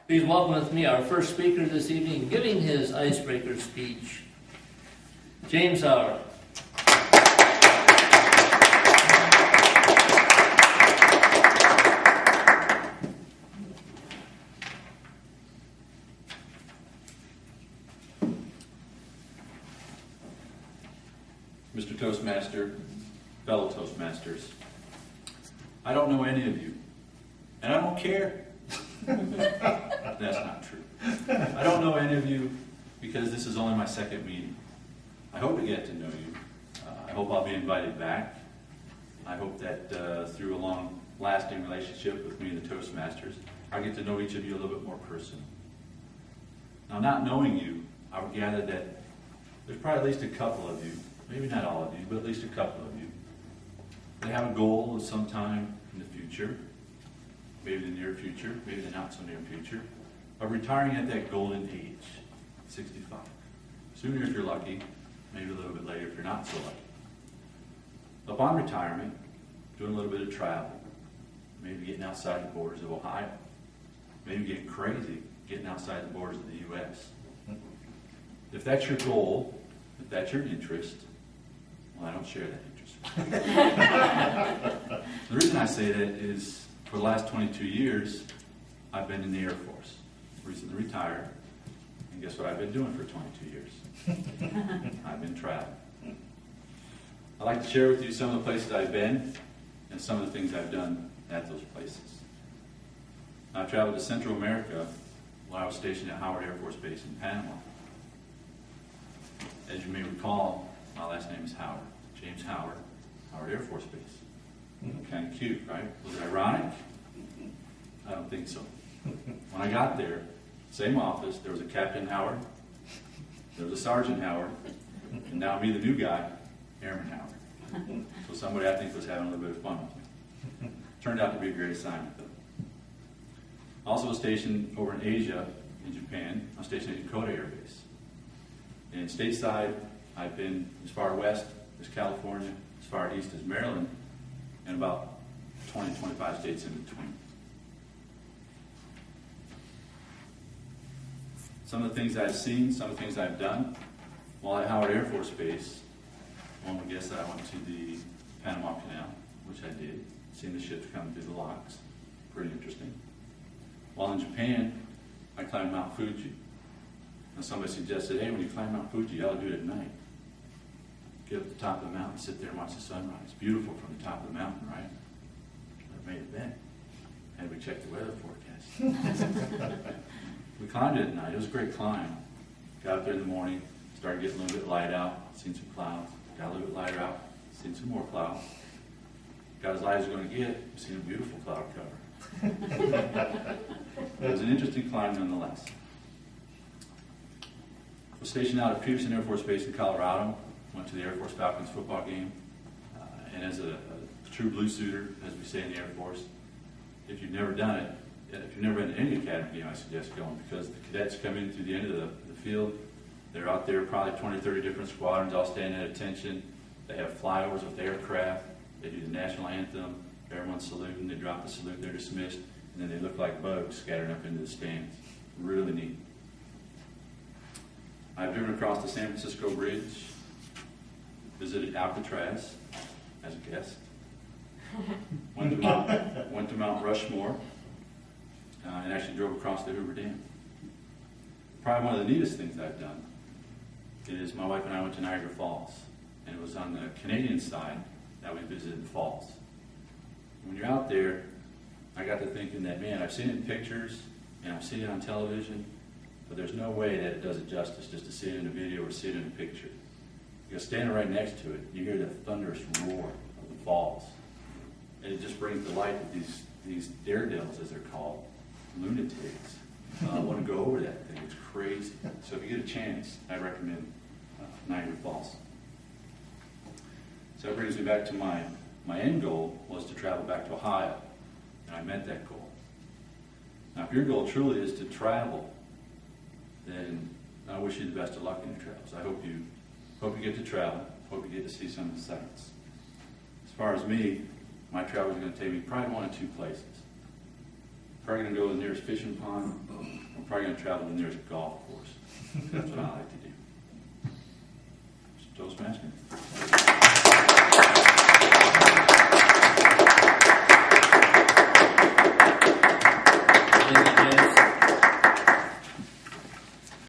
Please welcome with me our first speaker this evening, giving his icebreaker speech, James Howard. Mr. Toastmaster, fellow Toastmasters, I don't know any of you, and I don't care. That's not true. I don't know any of you because this is only my second meeting. I hope to get to know you. I hope I'll be invited back. I hope that through a long-lasting relationship with me and the Toastmasters, I'll get to know each of you a little bit more personally. Now, not knowing you, I would gather that there's probably at least a couple of you, maybe not all of you, but at least a couple of you, that have a goal of some time in the future, maybe the near future, maybe the not so near future, of retiring at that golden age, 65. Sooner if you're lucky, maybe a little bit later if you're not so lucky. Upon retirement, doing a little bit of travel, maybe getting outside the borders of Ohio, maybe getting crazy, getting outside the borders of the U.S. If that's your goal, if that's your interest, well, I don't share that interest. The reason I say that is for the last 22 years, I've been in the Air Force. Recently retired, and guess what I've been doing for 22 years? I've been traveling. I'd like to share with you some of the places I've been and some of the things I've done at those places. I've traveled to Central America while I was stationed at Howard Air Force Base in Panama. As you may recall, my last name is Howard, James Howard, Howard Air Force Base. Kind of cute, right? Was it ironic? I don't think so. When I got there, same office, there was a Captain Howard, there was a Sergeant Howard, and now me, the new guy, Airman Howard. So somebody I think was having a little bit of fun with me. Turned out to be a great assignment, though. Also was stationed over in Asia, in Japan. I was stationed at Dakota Air Base. And stateside, I've been as far west as California, as far east as Maryland, and about 20, 25 states in between. Some of the things I've seen, some of the things I've done while at Howard Air Force Base, one would guess that I went to the Panama Canal, which I did, seen the ships come through the locks. Pretty interesting. While in Japan, I climbed Mount Fuji. And somebody suggested, hey, when you climb Mount Fuji, you ought to do it at night. Get up to the top of the mountain, sit there and watch the sunrise. It's beautiful from the top of the mountain, right? I've made it then. And we checked the weather forecast. We climbed it at night. It was a great climb. Got up there in the morning, started getting a little bit light out, seen some clouds. Got a little bit lighter out, seen some more clouds. Got as light as you're going to get, seen a beautiful cloud cover. It was an interesting climb nonetheless. I was stationed out at Peterson Air Force Base in Colorado. Went to the Air Force Falcons football game. And as a true blue suiter, as we say in the Air Force, if you've never done it, if you've never been to any academy game, I suggest going, because the cadets come in through the end of the field. They're out there, probably 20 or 30 different squadrons, all standing at attention. They have flyovers with aircraft. They do the national anthem. Everyone's saluting. They drop the salute. They're dismissed. And then they look like bugs scattered up into the stands. Really neat. I've driven across the San Francisco Bridge, visited Alcatraz as a guest, went to Mount Rushmore, and actually drove across the Hoover Dam. Probably one of the neatest things I've done is my wife and I went to Niagara Falls, and it was on the Canadian side that we visited the falls. When you're out there, I got to thinking that, man, I've seen it in pictures, and I've seen it on television, but there's no way that it does it justice just to see it in a video or see it in a picture. Because standing right next to it, you hear the thunderous roar of the falls. And it just brings to light that these daredevils, as they're called, lunatics, want to go over that thing. It's crazy. So if you get a chance, I recommend Niagara Falls. So that brings me back to my end goal was to travel back to Ohio, and I met that goal. Now, if your goal truly is to travel, then I wish you the best of luck in your travels. I hope you get to travel. Hope you get to see some of the sights. As far as me, my travels are going to take me probably one of two places. Probably gonna go to the nearest fishing pond. I'm probably gonna travel to the nearest golf course. That's what I like